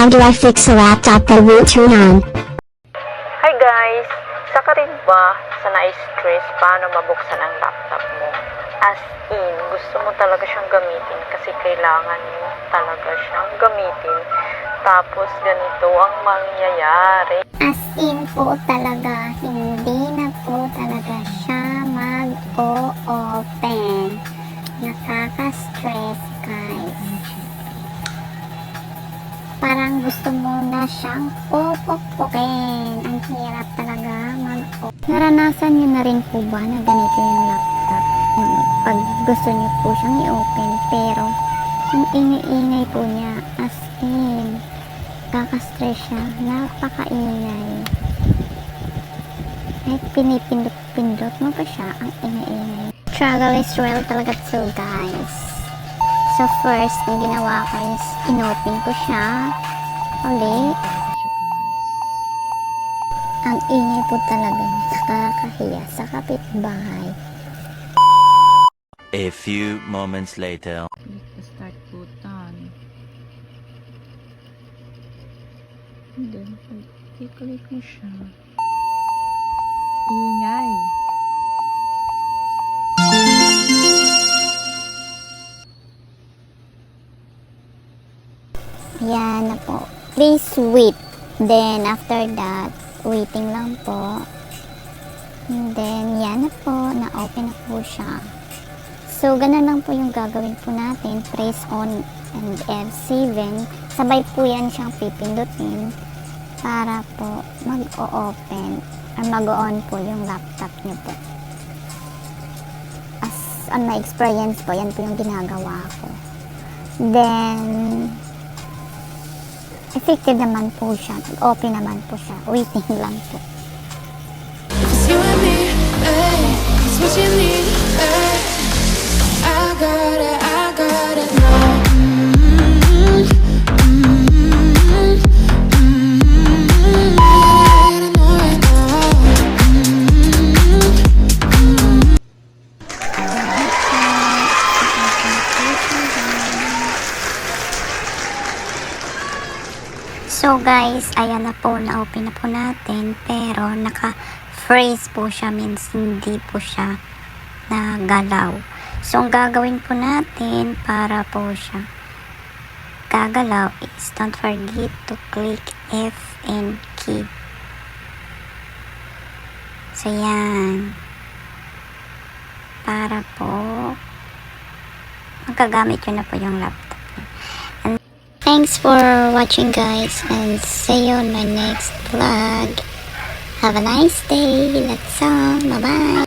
How do I fix a laptop that won't turn on? Hi guys! Isa ka rin ba sa na-stress paano mabuksan ang laptop mo? As in, gusto mo talaga siyang gamitin kasi kailangan mo talaga siyang gamitin. Tapos ganito ang mangyayari. As in po talaga, hindi na po talaga siya mag-o-open. Nakaka-stress guys. Parang gusto mo na siyang pupukpukin. Ang hirap talaga mag-open. Naranasan niyo na rin po ba na ganito yung laptop? Pag gusto niyo po siyang i-open, pero ang ingay-ingay po niya, as in, kaka-stress siya, napaka-ingay. Kahit pinipindot-pindot mo pa siya, ang ingay-ingay. Struggle is real talaga to guys. So first, ang ginawa ko is inopen ko siya ulit. Ang ingay po talaga, nakakahiya sa kapitbahay. A few moments later. Click the start button. And then, i-click mo siya. Ingay. Yan na po. Please wait. Then, after that, waiting lang po. And then, yan na po. Na-open na po siya. So, ganun lang po yung gagawin po natin. Press on and F7. Sabay po yan siyang pipindutin para po mag-o-open or mag-on po yung laptop niyo po. As on my experience po, yan po yung ginagawa ko. Then, effective naman po siya. Open naman po siya. Waiting lang po. It's you and me, ay, it's what you need, ay. I got it now. I know right now. So guys, ayan na po, na-open na po natin, pero naka-freeze po siya, means hindi po siya nagalaw. So ang gagawin po natin para po siya gagalaw is don't forget to click F and key. So yan, para po magagamit yun na po yung laptop. Thanks for watching guys, and see you on my next vlog. Have a nice day. That's all. Bye bye.